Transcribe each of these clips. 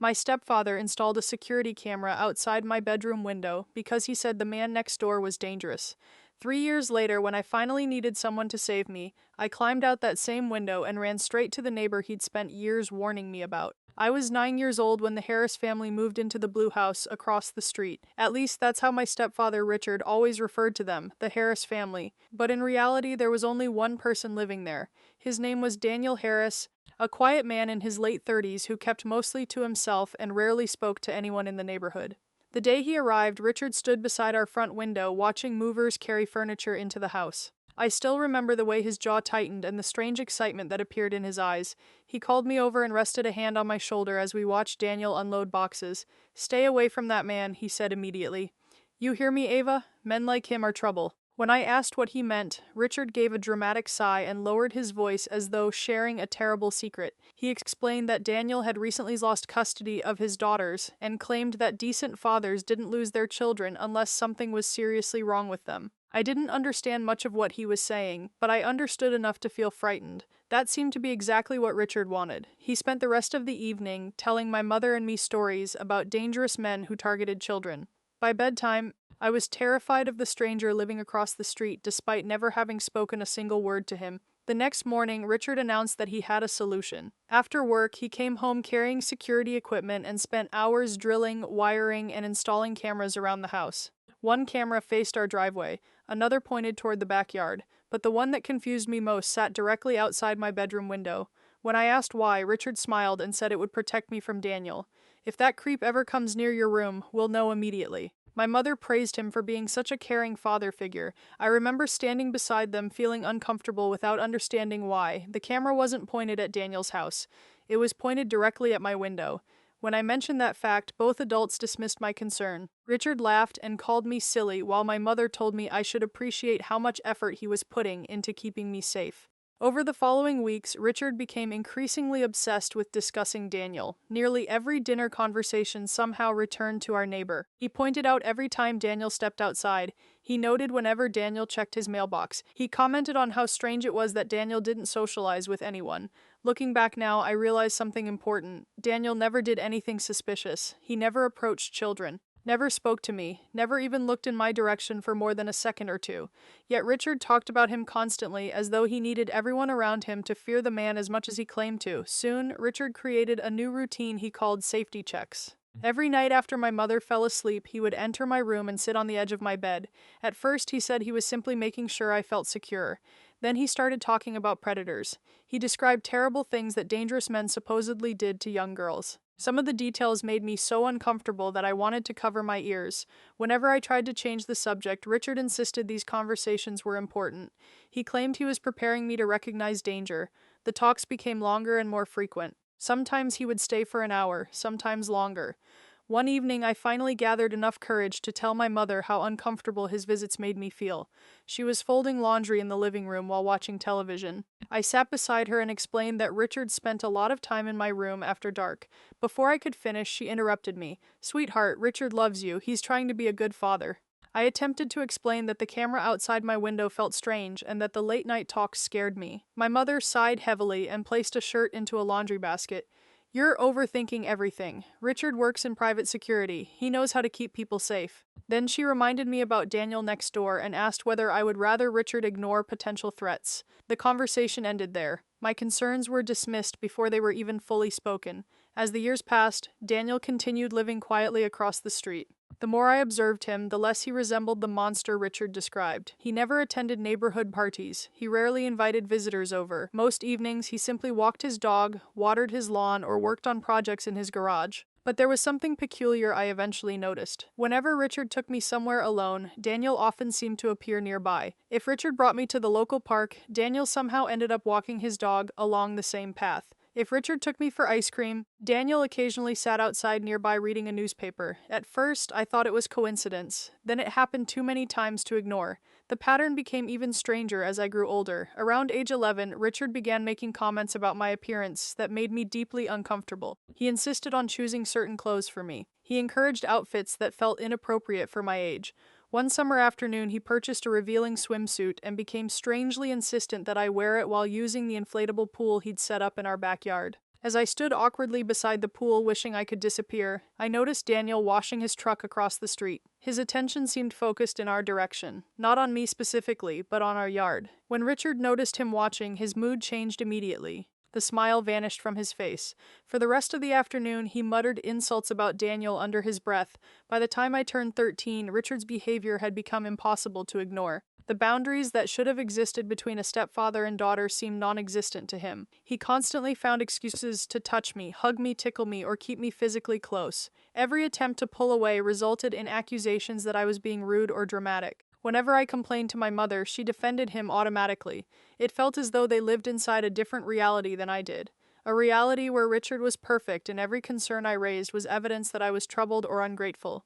My stepfather installed a security camera outside my bedroom window because he said the man next door was dangerous. 3 years later, when I finally needed someone to save me, I climbed out that same window and ran straight to the neighbor he'd spent years warning me about. I was 9 years old when the Harris family moved into the blue house across the street. At least that's how my stepfather Richard always referred to them, the Harris family. But in reality, there was only one person living there. His name was Daniel Harris, a quiet man in his late 30s who kept mostly to himself and rarely spoke to anyone in the neighborhood. The day he arrived, Richard stood beside our front window watching movers carry furniture into the house. I still remember the way his jaw tightened and the strange excitement that appeared in his eyes. He called me over and rested a hand on my shoulder as we watched Daniel unload boxes. "Stay away from that man," he said immediately. "You hear me, Ava? Men like him are trouble." When I asked what he meant, Richard gave a dramatic sigh and lowered his voice as though sharing a terrible secret. He explained that Daniel had recently lost custody of his daughters and claimed that decent fathers didn't lose their children unless something was seriously wrong with them. I didn't understand much of what he was saying, but I understood enough to feel frightened. That seemed to be exactly what Richard wanted. He spent the rest of the evening telling my mother and me stories about dangerous men who targeted children. By bedtime, I was terrified of the stranger living across the street despite never having spoken a single word to him. The next morning, Richard announced that he had a solution. After work, he came home carrying security equipment and spent hours drilling, wiring, and installing cameras around the house. One camera faced our driveway, another pointed toward the backyard, but the one that confused me most sat directly outside my bedroom window. When I asked why, Richard smiled and said it would protect me from Daniel. "If that creep ever comes near your room, we'll know immediately." My mother praised him for being such a caring father figure. I remember standing beside them feeling uncomfortable without understanding why. The camera wasn't pointed at Daniel's house. It was pointed directly at my window. When I mentioned that fact, both adults dismissed my concern. Richard laughed and called me silly, while my mother told me I should appreciate how much effort he was putting into keeping me safe. Over the following weeks, Richard became increasingly obsessed with discussing Daniel. Nearly every dinner conversation somehow returned to our neighbor. He pointed out every time Daniel stepped outside. He noted whenever Daniel checked his mailbox. He commented on how strange it was that Daniel didn't socialize with anyone. Looking back now, I realized something important. Daniel never did anything suspicious. He never approached children. Never spoke to me, never even looked in my direction for more than a second or two. Yet Richard talked about him constantly as though he needed everyone around him to fear the man as much as he claimed to. Soon, Richard created a new routine he called safety checks. Every night after my mother fell asleep, he would enter my room and sit on the edge of my bed. At first, he said he was simply making sure I felt secure. Then he started talking about predators. He described terrible things that dangerous men supposedly did to young girls. Some of the details made me so uncomfortable that I wanted to cover my ears. Whenever I tried to change the subject, Richard insisted these conversations were important. He claimed he was preparing me to recognize danger. The talks became longer and more frequent. Sometimes he would stay for an hour, sometimes longer. One evening, I finally gathered enough courage to tell my mother how uncomfortable his visits made me feel. She was folding laundry in the living room while watching television. I sat beside her and explained that Richard spent a lot of time in my room after dark. Before I could finish, she interrupted me. "Sweetheart, Richard loves you. He's trying to be a good father." I attempted to explain that the camera outside my window felt strange and that the late-night talks scared me. My mother sighed heavily and placed a shirt into a laundry basket. "You're overthinking everything. Richard works in private security. He knows how to keep people safe." Then she reminded me about Daniel next door and asked whether I would rather Richard ignore potential threats. The conversation ended there. My concerns were dismissed before they were even fully spoken. As the years passed, Daniel continued living quietly across the street. The more I observed him, the less he resembled the monster Richard described. He never attended neighborhood parties. He rarely invited visitors over. Most evenings, he simply walked his dog, watered his lawn, or worked on projects in his garage. But there was something peculiar I eventually noticed. Whenever Richard took me somewhere alone, Daniel often seemed to appear nearby. If Richard brought me to the local park, Daniel somehow ended up walking his dog along the same path. If Richard took me for ice cream, Daniel occasionally sat outside nearby reading a newspaper. At first, I thought it was coincidence. Then it happened too many times to ignore. The pattern became even stranger as I grew older. Around age 11, Richard began making comments about my appearance that made me deeply uncomfortable. He insisted on choosing certain clothes for me. He encouraged outfits that felt inappropriate for my age. One summer afternoon, he purchased a revealing swimsuit and became strangely insistent that I wear it while using the inflatable pool he'd set up in our backyard. As I stood awkwardly beside the pool wishing I could disappear, I noticed Daniel washing his truck across the street. His attention seemed focused in our direction, not on me specifically, but on our yard. When Richard noticed him watching, his mood changed immediately. The smile vanished from his face. For the rest of the afternoon, he muttered insults about Daniel under his breath. By the time I turned 13, Richard's behavior had become impossible to ignore. The boundaries that should have existed between a stepfather and daughter seemed non-existent to him. He constantly found excuses to touch me, hug me, tickle me, or keep me physically close. Every attempt to pull away resulted in accusations that I was being rude or dramatic. Whenever I complained to my mother, she defended him automatically. It felt as though they lived inside a different reality than I did. A reality where Richard was perfect and every concern I raised was evidence that I was troubled or ungrateful.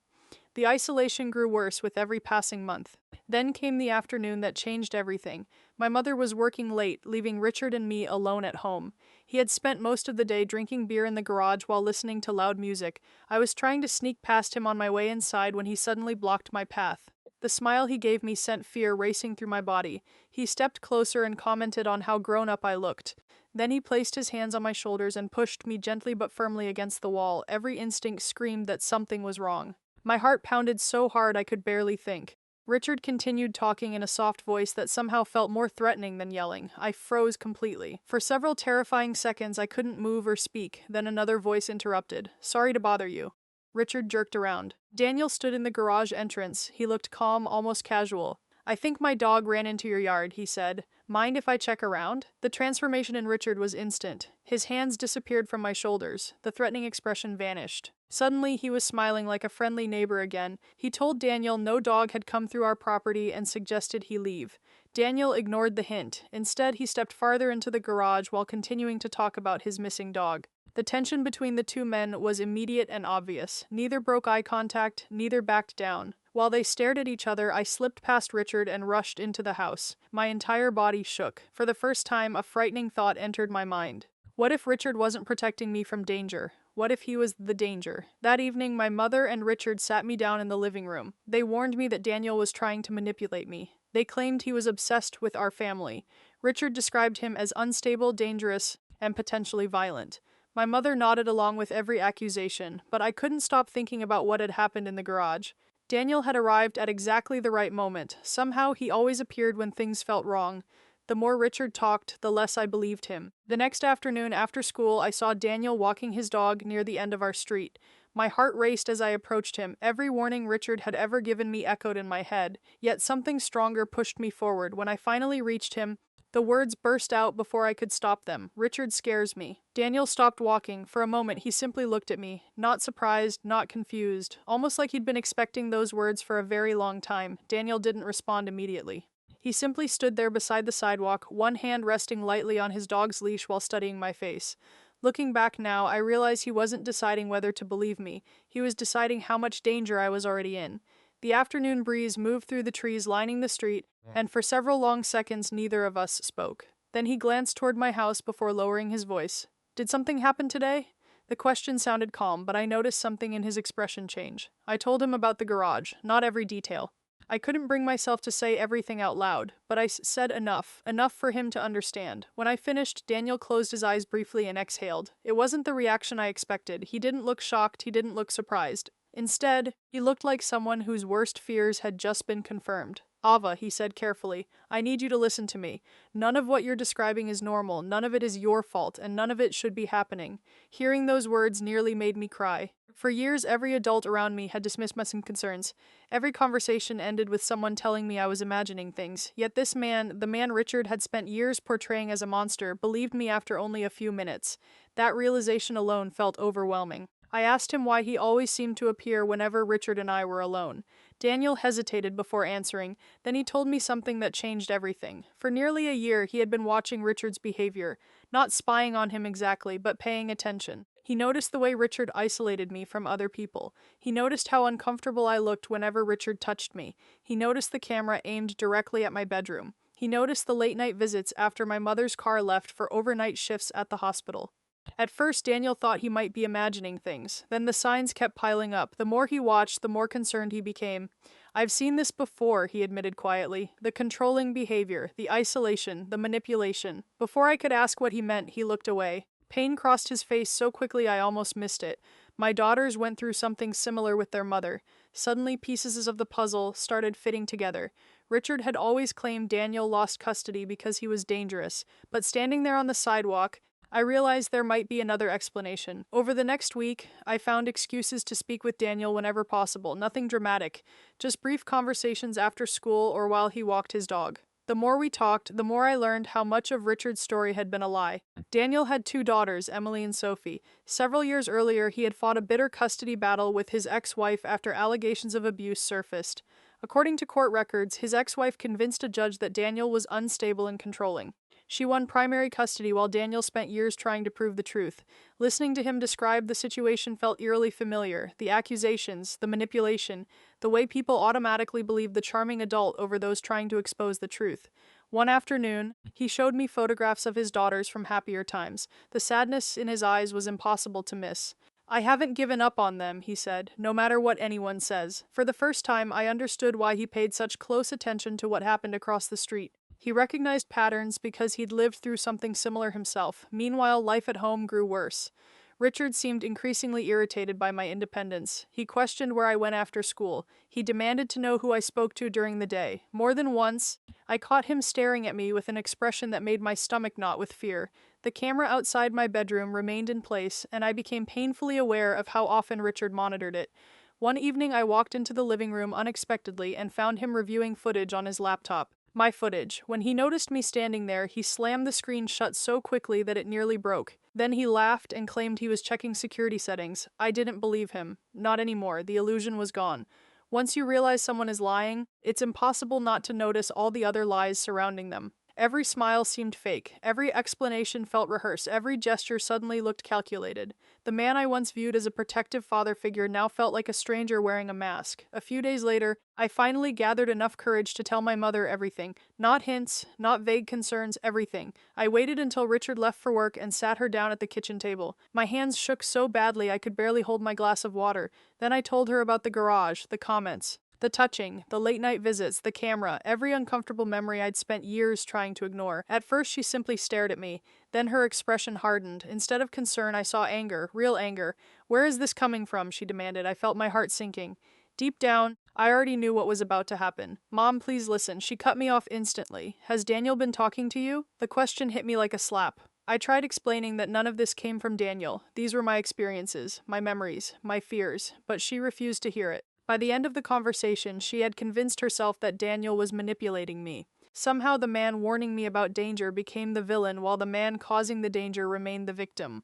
The isolation grew worse with every passing month. Then came the afternoon that changed everything. My mother was working late, leaving Richard and me alone at home. He had spent most of the day drinking beer in the garage while listening to loud music. I was trying to sneak past him on my way inside when he suddenly blocked my path. The smile he gave me sent fear racing through my body. He stepped closer and commented on how grown up I looked. Then he placed his hands on my shoulders and pushed me gently but firmly against the wall. Every instinct screamed that something was wrong. My heart pounded so hard I could barely think. Richard continued talking in a soft voice that somehow felt more threatening than yelling. I froze completely. For several terrifying seconds I couldn't move or speak. Then another voice interrupted. "Sorry to bother you." Richard jerked around. Daniel stood in the garage entrance. He looked calm, almost casual. "I think my dog ran into your yard," he said. "Mind if I check around?" The transformation in Richard was instant. His hands disappeared from my shoulders. The threatening expression vanished. Suddenly, he was smiling like a friendly neighbor again. He told Daniel no dog had come through our property and suggested he leave. Daniel ignored the hint. Instead, he stepped farther into the garage while continuing to talk about his missing dog. The tension between the two men was immediate and obvious. Neither broke eye contact, neither backed down. While they stared at each other, I slipped past Richard and rushed into the house. My entire body shook. For the first time, a frightening thought entered my mind. What if Richard wasn't protecting me from danger? What if he was the danger? That evening, my mother and Richard sat me down in the living room. They warned me that Daniel was trying to manipulate me. They claimed he was obsessed with our family. Richard described him as unstable, dangerous, and potentially violent. My mother nodded along with every accusation, but I couldn't stop thinking about what had happened in the garage. Daniel had arrived at exactly the right moment. Somehow he always appeared when things felt wrong. The more Richard talked, the less I believed him. The next afternoon after school, I saw Daniel walking his dog near the end of our street. My heart raced as I approached him. Every warning Richard had ever given me echoed in my head, yet something stronger pushed me forward. When I finally reached him, the words burst out before I could stop them. "Richard scares me." Daniel stopped walking. For a moment, he simply looked at me. Not surprised, not confused. Almost like he'd been expecting those words for a very long time. Daniel didn't respond immediately. He simply stood there beside the sidewalk, one hand resting lightly on his dog's leash while studying my face. Looking back now, I realize he wasn't deciding whether to believe me. He was deciding how much danger I was already in. The afternoon breeze moved through the trees lining the street, and for several long seconds neither of us spoke. Then he glanced toward my house before lowering his voice. "Did something happen today?" The question sounded calm, but I noticed something in his expression change. I told him about the garage, not every detail. I couldn't bring myself to say everything out loud, but I said enough for him to understand. When I finished, Daniel closed his eyes briefly and exhaled. It wasn't the reaction I expected. He didn't look shocked, he didn't look surprised. Instead, he looked like someone whose worst fears had just been confirmed. "Ava," he said carefully, "I need you to listen to me. None of what you're describing is normal, none of it is your fault, and none of it should be happening." Hearing those words nearly made me cry. For years, every adult around me had dismissed my concerns. Every conversation ended with someone telling me I was imagining things. Yet this man, the man Richard had spent years portraying as a monster, believed me after only a few minutes. That realization alone felt overwhelming. I asked him why he always seemed to appear whenever Richard and I were alone. Daniel hesitated before answering, then he told me something that changed everything. For nearly a year, he had been watching Richard's behavior, not spying on him exactly, but paying attention. He noticed the way Richard isolated me from other people. He noticed how uncomfortable I looked whenever Richard touched me. He noticed the camera aimed directly at my bedroom. He noticed the late-night visits after my mother's car left for overnight shifts at the hospital. At first, Daniel thought he might be imagining things. Then the signs kept piling up. The more he watched, the more concerned he became. "I've seen this before," he admitted quietly. "The controlling behavior, the isolation, the manipulation." Before I could ask what he meant, he looked away. Pain crossed his face so quickly I almost missed it. My daughters went through something similar with their mother. Suddenly, pieces of the puzzle started fitting together. Richard had always claimed Daniel lost custody because he was dangerous, but standing there on the sidewalk, I realized there might be another explanation. Over the next week, I found excuses to speak with Daniel whenever possible, nothing dramatic, just brief conversations after school or while he walked his dog. The more we talked, the more I learned how much of Richard's story had been a lie. Daniel had two daughters, Emily and Sophie. Several years earlier, he had fought a bitter custody battle with his ex-wife after allegations of abuse surfaced. According to court records, his ex-wife convinced a judge that Daniel was unstable and controlling. She won primary custody while Daniel spent years trying to prove the truth. Listening to him describe the situation felt eerily familiar. The accusations, the manipulation, the way people automatically believe the charming adult over those trying to expose the truth. One afternoon, he showed me photographs of his daughters from happier times. The sadness in his eyes was impossible to miss. "I haven't given up on them," he said, "no matter what anyone says." For the first time, I understood why he paid such close attention to what happened across the street. He recognized patterns because he'd lived through something similar himself. Meanwhile, life at home grew worse. Richard seemed increasingly irritated by my independence. He questioned where I went after school. He demanded to know who I spoke to during the day. More than once, I caught him staring at me with an expression that made my stomach knot with fear. The camera outside my bedroom remained in place, and I became painfully aware of how often Richard monitored it. One evening, I walked into the living room unexpectedly and found him reviewing footage on his laptop. My footage. When he noticed me standing there, he slammed the screen shut so quickly that it nearly broke. Then he laughed and claimed he was checking security settings. I didn't believe him. Not anymore. The illusion was gone. Once you realize someone is lying, it's impossible not to notice all the other lies surrounding them. Every smile seemed fake. Every explanation felt rehearsed. Every gesture suddenly looked calculated. The man I once viewed as a protective father figure now felt like a stranger wearing a mask. A few days later, I finally gathered enough courage to tell my mother everything. Not hints, not vague concerns, everything. I waited until Richard left for work and sat her down at the kitchen table. My hands shook so badly I could barely hold my glass of water. Then I told her about the garage, the comments. The touching, the late-night visits, the camera, every uncomfortable memory I'd spent years trying to ignore. At first, she simply stared at me. Then her expression hardened. Instead of concern, I saw anger, real anger. "Where is this coming from?" she demanded. I felt my heart sinking. Deep down, I already knew what was about to happen. "Mom, please listen." She cut me off instantly. "Has Daniel been talking to you?" The question hit me like a slap. I tried explaining that none of this came from Daniel. These were my experiences, my memories, my fears, but she refused to hear it. By the end of the conversation, she had convinced herself that Daniel was manipulating me. Somehow the man warning me about danger became the villain while the man causing the danger remained the victim.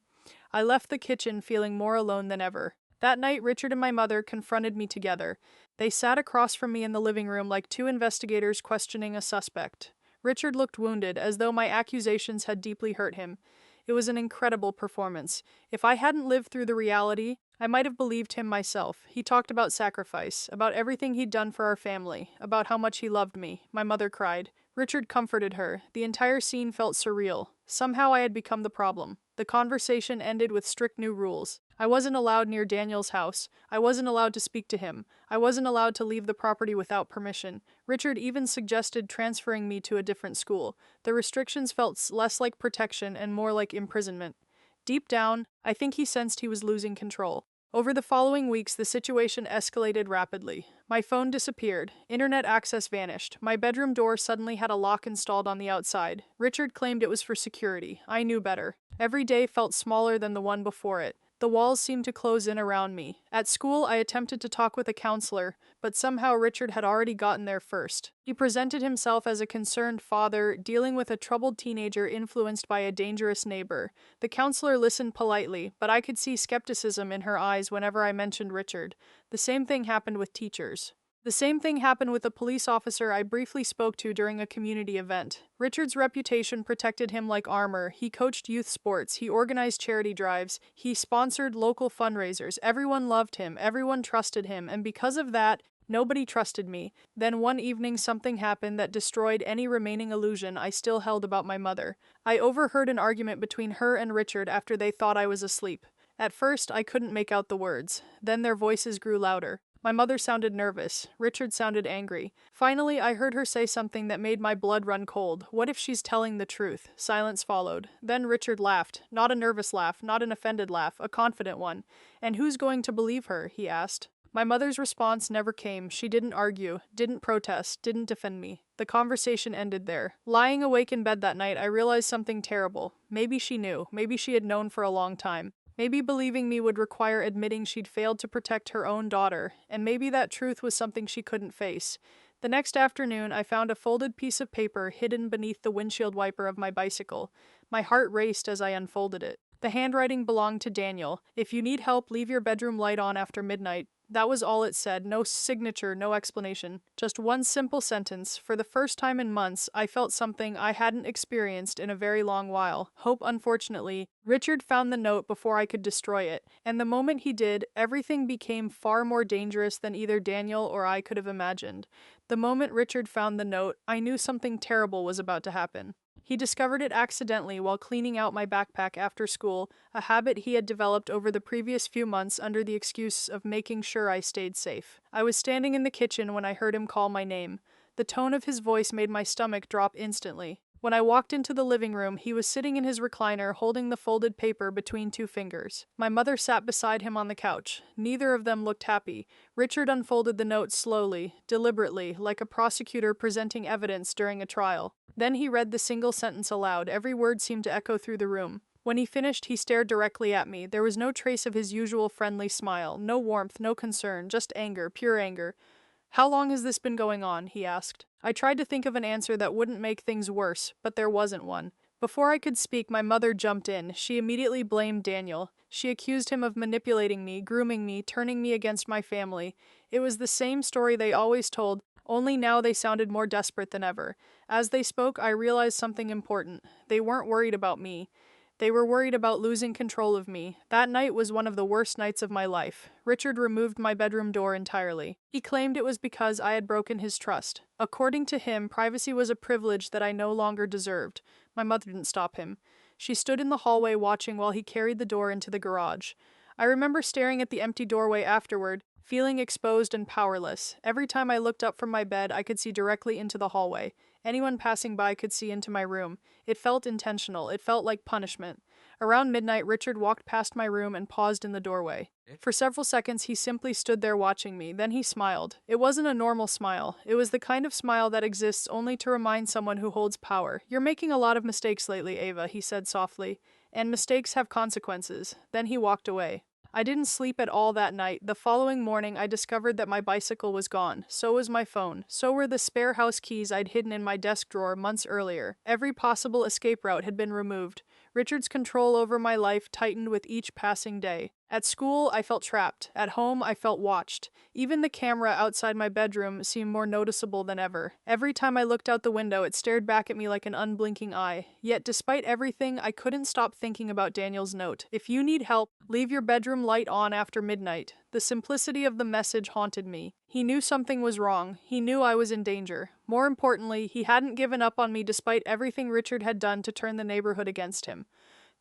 I left the kitchen feeling more alone than ever. That night, Richard and my mother confronted me together. They sat across from me in the living room like two investigators questioning a suspect. Richard looked wounded, as though my accusations had deeply hurt him. It was an incredible performance. If I hadn't lived through the reality, I might have believed him myself. He talked about sacrifice, about everything he'd done for our family, about how much he loved me. My mother cried. Richard comforted her. The entire scene felt surreal. Somehow I had become the problem. The conversation ended with strict new rules. I wasn't allowed near Daniel's house. I wasn't allowed to speak to him. I wasn't allowed to leave the property without permission. Richard even suggested transferring me to a different school. The restrictions felt less like protection and more like imprisonment. Deep down, I think he sensed he was losing control. Over the following weeks, the situation escalated rapidly. My phone disappeared. Internet access vanished. My bedroom door suddenly had a lock installed on the outside. Richard claimed it was for security. I knew better. Every day felt smaller than the one before it. The walls seemed to close in around me. At school, I attempted to talk with a counselor, but somehow Richard had already gotten there first. He presented himself as a concerned father, dealing with a troubled teenager influenced by a dangerous neighbor. The counselor listened politely, but I could see skepticism in her eyes whenever I mentioned Richard. The same thing happened with teachers. The same thing happened with a police officer I briefly spoke to during a community event. Richard's reputation protected him like armor. He coached youth sports. He organized charity drives. He sponsored local fundraisers. Everyone loved him. Everyone trusted him. And because of that, nobody trusted me. Then one evening something happened that destroyed any remaining illusion I still held about my mother. I overheard an argument between her and Richard after they thought I was asleep. At first, I couldn't make out the words. Then their voices grew louder. My mother sounded nervous. Richard sounded angry. Finally, I heard her say something that made my blood run cold. What if she's telling the truth? Silence followed. Then Richard laughed. Not a nervous laugh, not an offended laugh, a confident one. And who's going to believe her? He asked. My mother's response never came. She didn't argue, didn't protest, didn't defend me. The conversation ended there. Lying awake in bed that night, I realized something terrible. Maybe she knew. Maybe she had known for a long time. Maybe believing me would require admitting she'd failed to protect her own daughter, and maybe that truth was something she couldn't face. The next afternoon, I found a folded piece of paper hidden beneath the windshield wiper of my bicycle. My heart raced as I unfolded it. The handwriting belonged to Daniel. If you need help, leave your bedroom light on after midnight. That was all it said. No signature, no explanation. Just one simple sentence. For the first time in months, I felt something I hadn't experienced in a very long while. Hope, unfortunately. Richard found the note before I could destroy it, and the moment he did, everything became far more dangerous than either Daniel or I could have imagined. The moment Richard found the note, I knew something terrible was about to happen. He discovered it accidentally while cleaning out my backpack after school, a habit he had developed over the previous few months under the excuse of making sure I stayed safe. I was standing in the kitchen when I heard him call my name. The tone of his voice made my stomach drop instantly. When I walked into the living room, he was sitting in his recliner holding the folded paper between two fingers. My mother sat beside him on the couch. Neither of them looked happy. Richard unfolded the note slowly, deliberately, like a prosecutor presenting evidence during a trial. Then he read the single sentence aloud. Every word seemed to echo through the room. When he finished, he stared directly at me. There was no trace of his usual friendly smile, no warmth, no concern, just anger, pure anger. "How long has this been going on?" he asked. I tried to think of an answer that wouldn't make things worse, but there wasn't one. Before I could speak, my mother jumped in. She immediately blamed Daniel. She accused him of manipulating me, grooming me, turning me against my family. It was the same story they always told, only now they sounded more desperate than ever. As they spoke, I realized something important. They weren't worried about me. They were worried about losing control of me. That night was one of the worst nights of my life. Richard removed my bedroom door entirely. He claimed it was because I had broken his trust. According to him, privacy was a privilege that I no longer deserved. My mother didn't stop him. She stood in the hallway watching while he carried the door into the garage. I remember staring at the empty doorway afterward, feeling exposed and powerless. Every time I looked up from my bed, I could see directly into the hallway. Anyone passing by could see into my room. It felt intentional. It felt like punishment. Around midnight, Richard walked past my room and paused in the doorway. For several seconds, he simply stood there watching me. Then he smiled. It wasn't a normal smile. It was the kind of smile that exists only to remind someone who holds power. "You're making a lot of mistakes lately, Ava," he said softly. "And mistakes have consequences." Then he walked away. I didn't sleep at all that night. The following morning, I discovered that my bicycle was gone. So was my phone. So were the spare house keys I'd hidden in my desk drawer months earlier. Every possible escape route had been removed. Richard's control over my life tightened with each passing day. At school, I felt trapped. At home, I felt watched. Even the camera outside my bedroom seemed more noticeable than ever. Every time I looked out the window, it stared back at me like an unblinking eye. Yet, despite everything, I couldn't stop thinking about Daniel's note. "If you need help, leave your bedroom light on after midnight." The simplicity of the message haunted me. He knew something was wrong. He knew I was in danger. More importantly, he hadn't given up on me despite everything Richard had done to turn the neighborhood against him.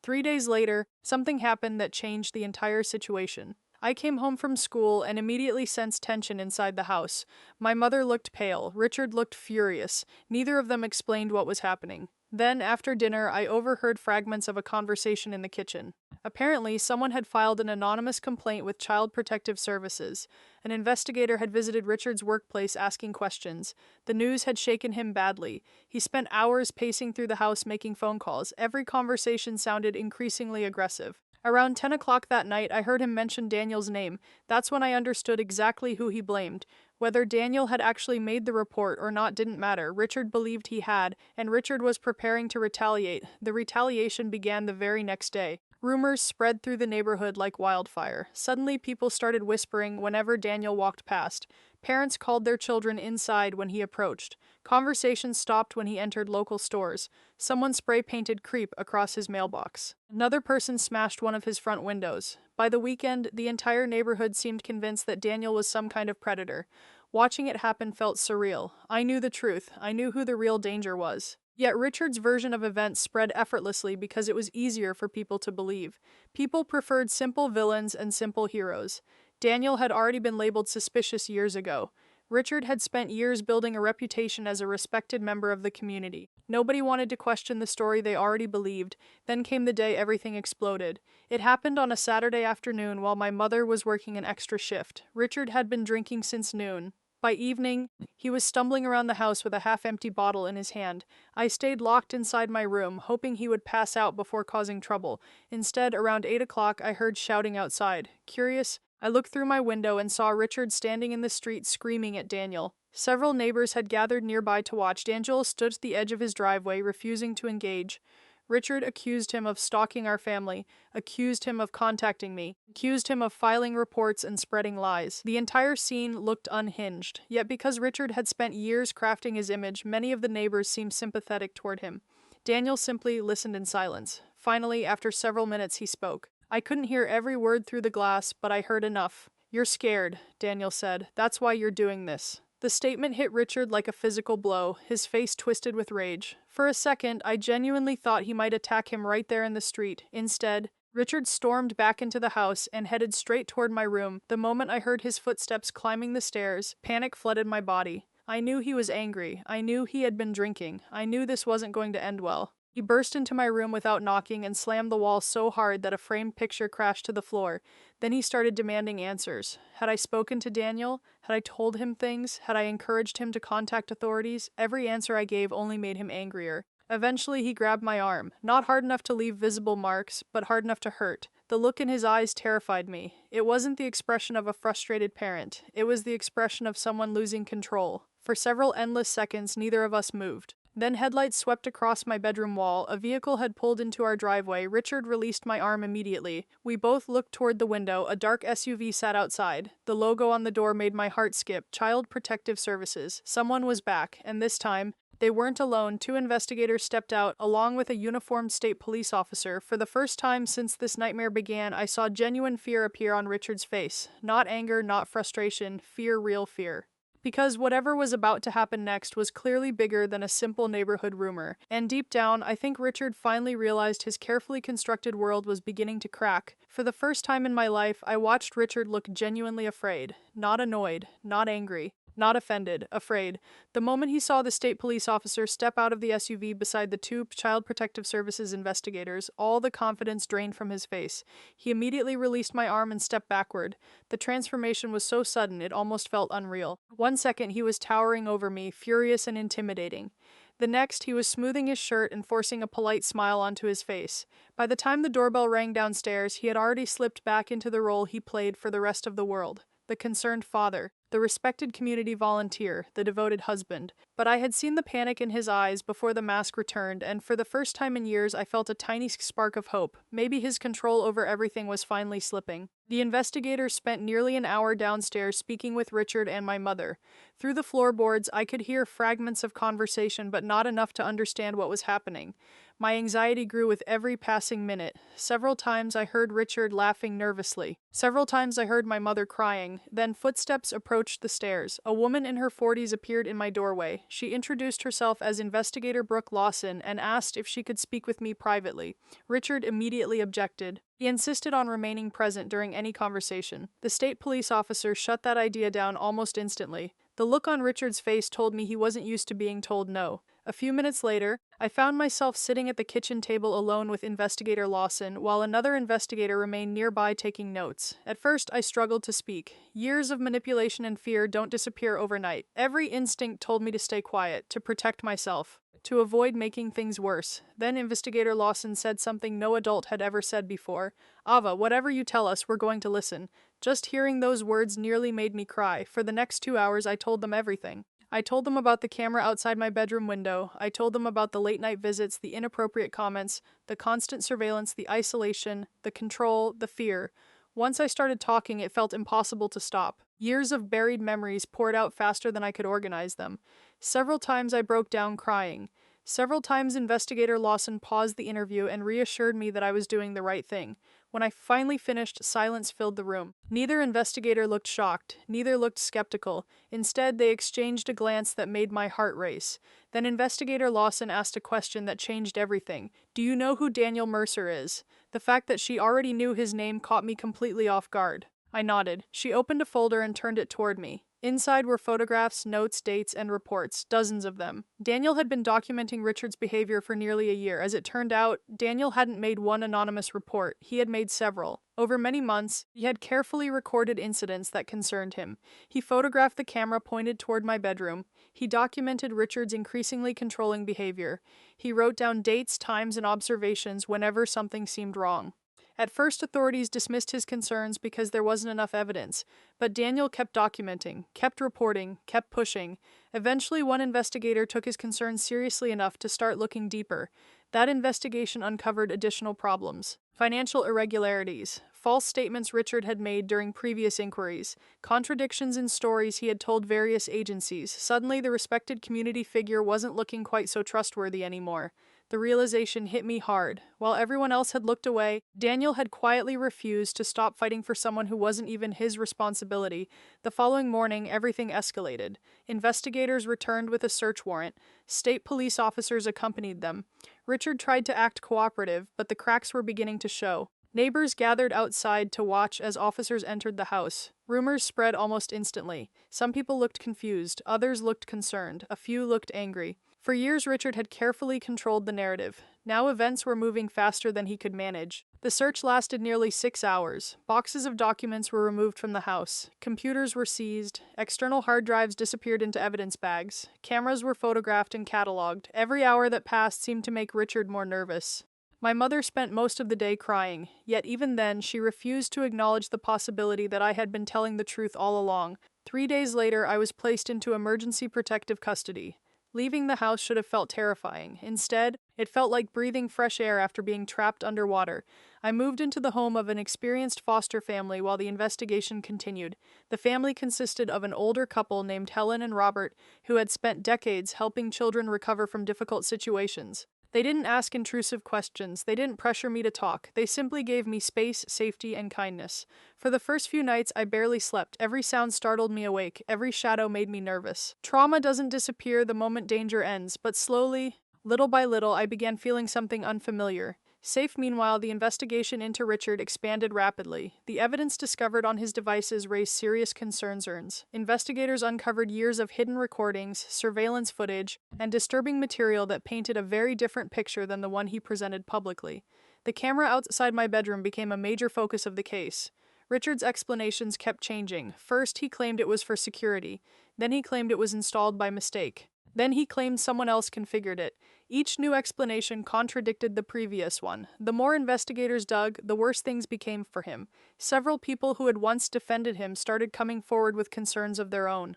3 days later, something happened that changed the entire situation. I came home from school and immediately sensed tension inside the house. My mother looked pale. Richard looked furious. Neither of them explained what was happening. Then, after dinner, I overheard fragments of a conversation in the kitchen. Apparently, someone had filed an anonymous complaint with Child Protective Services. An investigator had visited Richard's workplace asking questions. The news had shaken him badly. He spent hours pacing through the house making phone calls. Every conversation sounded increasingly aggressive. Around 10 o'clock that night, I heard him mention Daniel's name. That's when I understood exactly who he blamed. Whether Daniel had actually made the report or not didn't matter. Richard believed he had, and Richard was preparing to retaliate. The retaliation began the very next day. Rumors spread through the neighborhood like wildfire. Suddenly, people started whispering whenever Daniel walked past. Parents called their children inside when he approached. Conversations stopped when he entered local stores. Someone spray-painted "creep" across his mailbox. Another person smashed one of his front windows. By the weekend, the entire neighborhood seemed convinced that Daniel was some kind of predator. Watching it happen felt surreal. I knew the truth. I knew who the real danger was. Yet Richard's version of events spread effortlessly because it was easier for people to believe. People preferred simple villains and simple heroes. Daniel had already been labeled suspicious years ago. Richard had spent years building a reputation as a respected member of the community. Nobody wanted to question the story they already believed. Then came the day everything exploded. It happened on a Saturday afternoon while my mother was working an extra shift. Richard had been drinking since noon. By evening, he was stumbling around the house with a half-empty bottle in his hand. I stayed locked inside my room, hoping he would pass out before causing trouble. Instead, around 8 o'clock, I heard shouting outside. Curious, I looked through my window and saw Richard standing in the street screaming at Daniel. Several neighbors had gathered nearby to watch. Daniel stood at the edge of his driveway, refusing to engage. Richard accused him of stalking our family, accused him of contacting me, accused him of filing reports and spreading lies. The entire scene looked unhinged, yet because Richard had spent years crafting his image, many of the neighbors seemed sympathetic toward him. Daniel simply listened in silence. Finally, after several minutes, he spoke. I couldn't hear every word through the glass, but I heard enough. "You're scared," Daniel said. "That's why you're doing this." The statement hit Richard like a physical blow, his face twisted with rage. For a second, I genuinely thought he might attack him right there in the street. Instead, Richard stormed back into the house and headed straight toward my room. The moment I heard his footsteps climbing the stairs, panic flooded my body. I knew he was angry. I knew he had been drinking. I knew this wasn't going to end well. He burst into my room without knocking and slammed the wall so hard that a framed picture crashed to the floor. Then he started demanding answers. Had I spoken to Daniel? Had I told him things? Had I encouraged him to contact authorities? Every answer I gave only made him angrier. Eventually, he grabbed my arm. Not hard enough to leave visible marks, but hard enough to hurt. The look in his eyes terrified me. It wasn't the expression of a frustrated parent. It was the expression of someone losing control. For several endless seconds, neither of us moved. Then headlights swept across my bedroom wall. A vehicle had pulled into our driveway. Richard released my arm immediately. We both looked toward the window. A dark SUV sat outside. The logo on the door made my heart skip. Child Protective Services. Someone was back, and this time, they weren't alone. 2 investigators stepped out, along with a uniformed state police officer. For the first time since this nightmare began, I saw genuine fear appear on Richard's face. Not anger, not frustration, fear, real fear. Because whatever was about to happen next was clearly bigger than a simple neighborhood rumor. And deep down, I think Richard finally realized his carefully constructed world was beginning to crack. For the first time in my life, I watched Richard look genuinely afraid. Not annoyed, not angry. Not offended, afraid. The moment he saw the state police officer step out of the SUV beside the 2 Child Protective Services investigators, all the confidence drained from his face. He immediately released my arm and stepped backward. The transformation was so sudden it almost felt unreal. 1 second he was towering over me, furious and intimidating. The next, he was smoothing his shirt and forcing a polite smile onto his face. By the time the doorbell rang downstairs, he had already slipped back into the role he played for the rest of the world. The concerned father, the respected community volunteer, the devoted husband. But I had seen the panic in his eyes before the mask returned, and for the first time in years I felt a tiny spark of hope. Maybe his control over everything was finally slipping. The investigators spent nearly an hour downstairs speaking with Richard and my mother. Through the floorboards, I could hear fragments of conversation, but not enough to understand what was happening. My anxiety grew with every passing minute. Several times I heard Richard laughing nervously. Several times I heard my mother crying. Then footsteps approached the stairs. A woman in her 40s appeared in my doorway. She introduced herself as Investigator Brooke Lawson and asked if she could speak with me privately. Richard immediately objected. He insisted on remaining present during any conversation. The state police officer shut that idea down almost instantly. The look on Richard's face told me he wasn't used to being told no. A few minutes later, I found myself sitting at the kitchen table alone with Investigator Lawson, while another investigator remained nearby taking notes. At first, I struggled to speak. Years of manipulation and fear don't disappear overnight. Every instinct told me to stay quiet, to protect myself, to avoid making things worse. Then Investigator Lawson said something no adult had ever said before. "Ava, whatever you tell us, we're going to listen." Just hearing those words nearly made me cry. For the next 2 hours, I told them everything. I told them about the camera outside my bedroom window. I told them about the late-night visits, the inappropriate comments, the constant surveillance, the isolation, the control, the fear. Once I started talking, it felt impossible to stop. Years of buried memories poured out faster than I could organize them. Several times I broke down crying. Several times Investigator Lawson paused the interview and reassured me that I was doing the right thing. When I finally finished, silence filled the room. Neither investigator looked shocked, neither looked skeptical. Instead, they exchanged a glance that made my heart race. Then Investigator Lawson asked a question that changed everything. "Do you know who Daniel Mercer is?" The fact that she already knew his name caught me completely off guard. I nodded. She opened a folder and turned it toward me. Inside were photographs, notes, dates, and reports, dozens of them. Daniel had been documenting Richard's behavior for nearly a year. As it turned out, Daniel hadn't made one anonymous report. He had made several. Over many months, he had carefully recorded incidents that concerned him. He photographed the camera pointed toward my bedroom. He documented Richard's increasingly controlling behavior. He wrote down dates, times, and observations whenever something seemed wrong. At first, authorities dismissed his concerns because there wasn't enough evidence, but Daniel kept documenting, kept reporting, kept pushing. Eventually, one investigator took his concerns seriously enough to start looking deeper. That investigation uncovered additional problems: financial irregularities, false statements Richard had made during previous inquiries, contradictions in stories he had told various agencies. Suddenly, the respected community figure wasn't looking quite so trustworthy anymore. The realization hit me hard. While everyone else had looked away, Daniel had quietly refused to stop fighting for someone who wasn't even his responsibility. The following morning, everything escalated. Investigators returned with a search warrant. State police officers accompanied them. Richard tried to act cooperative, but the cracks were beginning to show. Neighbors gathered outside to watch as officers entered the house. Rumors spread almost instantly. Some people looked confused, others looked concerned, a few looked angry. For years, Richard had carefully controlled the narrative. Now events were moving faster than he could manage. The search lasted nearly 6 hours. Boxes of documents were removed from the house. Computers were seized. External hard drives disappeared into evidence bags. Cameras were photographed and cataloged. Every hour that passed seemed to make Richard more nervous. My mother spent most of the day crying, yet even then she refused to acknowledge the possibility that I had been telling the truth all along. 3 days later, I was placed into emergency protective custody. Leaving the house should have felt terrifying. Instead, it felt like breathing fresh air after being trapped underwater. I moved into the home of an experienced foster family while the investigation continued. The family consisted of an older couple named Helen and Robert, who had spent decades helping children recover from difficult situations. They didn't ask intrusive questions. They didn't pressure me to talk. They simply gave me space, safety, and kindness. For the first few nights, I barely slept. Every sound startled me awake. Every shadow made me nervous. Trauma doesn't disappear the moment danger ends, but slowly, little by little, I began feeling something unfamiliar. Safe, meanwhile, the investigation into Richard expanded rapidly. The evidence discovered on his devices raised serious concerns. Investigators uncovered years of hidden recordings, surveillance footage, and disturbing material that painted a very different picture than the one he presented publicly. The camera outside my bedroom became a major focus of the case. Richard's explanations kept changing. First, he claimed it was for security. Then he claimed it was installed by mistake. Then he claimed someone else configured it. Each new explanation contradicted the previous one. The more investigators dug, the worse things became for him. Several people who had once defended him started coming forward with concerns of their own.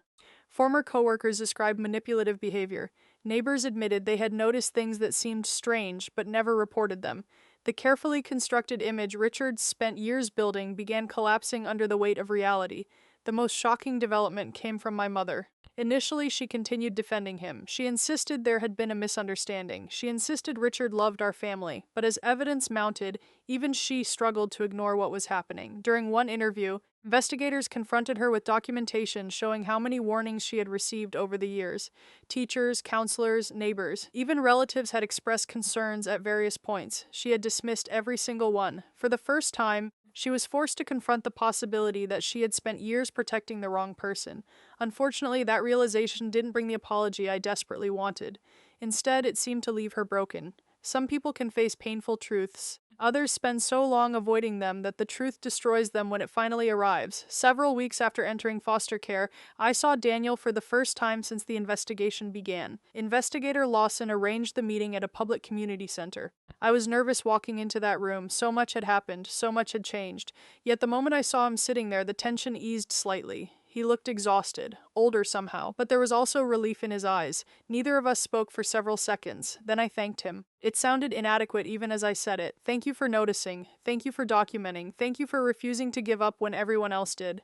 Former coworkers described manipulative behavior. Neighbors admitted they had noticed things that seemed strange but never reported them. The carefully constructed image Richard spent years building began collapsing under the weight of reality. The most shocking development came from my mother. Initially, she continued defending him. She insisted there had been a misunderstanding. She insisted Richard loved our family. But as evidence mounted, even she struggled to ignore what was happening. During one interview, investigators confronted her with documentation showing how many warnings she had received over the years. Teachers, counselors, neighbors, even relatives had expressed concerns at various points. She had dismissed every single one. For the first time, she was forced to confront the possibility that she had spent years protecting the wrong person. Unfortunately, that realization didn't bring the apology I desperately wanted. Instead, it seemed to leave her broken. Some people can face painful truths. Others spend so long avoiding them that the truth destroys them when it finally arrives. Several weeks after entering foster care, I saw Daniel for the first time since the investigation began. Investigator Lawson arranged the meeting at a public community center. I was nervous walking into that room. So much had happened, so much had changed. Yet the moment I saw him sitting there, the tension eased slightly. He looked exhausted, older somehow, but there was also relief in his eyes. Neither of us spoke for several seconds. Then I thanked him. It sounded inadequate even as I said it. Thank you for noticing. Thank you for documenting. Thank you for refusing to give up when everyone else did.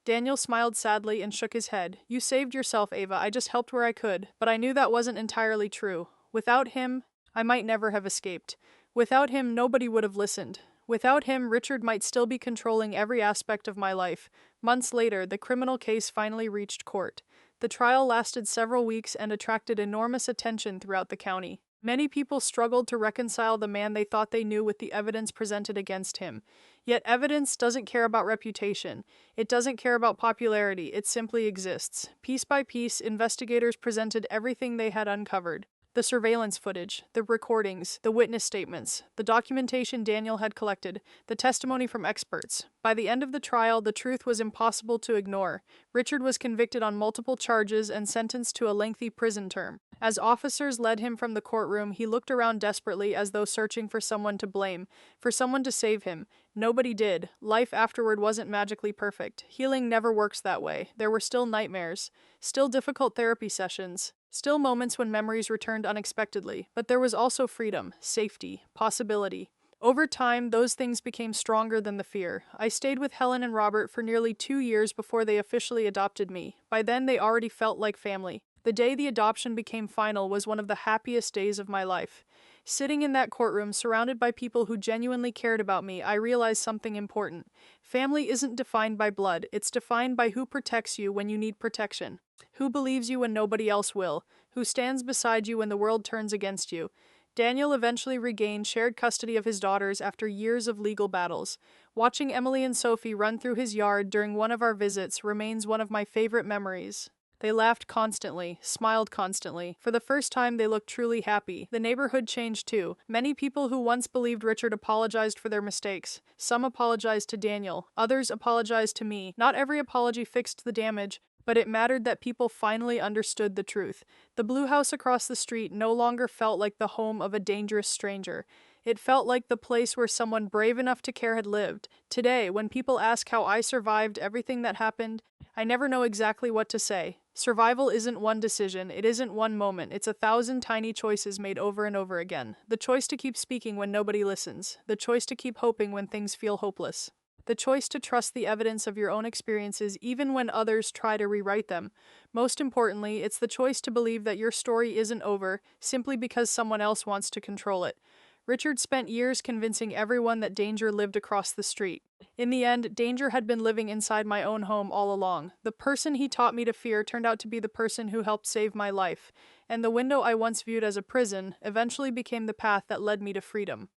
Daniel smiled sadly and shook his head. You saved yourself, Ava. I just helped where I could. But I knew that wasn't entirely true. Without him, I might never have escaped. Without him, nobody would have listened. Without him, Richard might still be controlling every aspect of my life. Months later, the criminal case finally reached court. The trial lasted several weeks and attracted enormous attention throughout the county. Many people struggled to reconcile the man they thought they knew with the evidence presented against him. Yet evidence doesn't care about reputation. It doesn't care about popularity. It simply exists. Piece by piece, investigators presented everything they had uncovered. The surveillance footage, the recordings, the witness statements, the documentation Daniel had collected, the testimony from experts. By the end of the trial, the truth was impossible to ignore. Richard was convicted on multiple charges and sentenced to a lengthy prison term. As officers led him from the courtroom, he looked around desperately as though searching for someone to blame, for someone to save him. Nobody did. Life afterward wasn't magically perfect. Healing never works that way. There were still nightmares, still difficult therapy sessions, still moments when memories returned unexpectedly. But there was also freedom, safety, possibility. Over time, those things became stronger than the fear. I stayed with Helen and Robert for nearly 2 years before they officially adopted me. By then, they already felt like family. The day the adoption became final was one of the happiest days of my life. Sitting in that courtroom, surrounded by people who genuinely cared about me, I realized something important. Family isn't defined by blood, it's defined by who protects you when you need protection, who believes you when nobody else will, who stands beside you when the world turns against you. Daniel eventually regained shared custody of his daughters after years of legal battles. Watching Emily and Sophie run through his yard during one of our visits remains one of my favorite memories. They laughed constantly, smiled constantly. For the first time, they looked truly happy. The neighborhood changed too. Many people who once believed Richard apologized for their mistakes. Some apologized to Daniel. Others apologized to me. Not every apology fixed the damage, but it mattered that people finally understood the truth. The blue house across the street no longer felt like the home of a dangerous stranger. It felt like the place where someone brave enough to care had lived. Today, when people ask how I survived everything that happened, I never know exactly what to say. Survival isn't one decision, it isn't one moment, it's 1,000 tiny choices made over and over again. The choice to keep speaking when nobody listens. The choice to keep hoping when things feel hopeless. The choice to trust the evidence of your own experiences even when others try to rewrite them. Most importantly, it's the choice to believe that your story isn't over simply because someone else wants to control it. Richard spent years convincing everyone that danger lived across the street. In the end, danger had been living inside my own home all along. The person he taught me to fear turned out to be the person who helped save my life, and the window I once viewed as a prison eventually became the path that led me to freedom.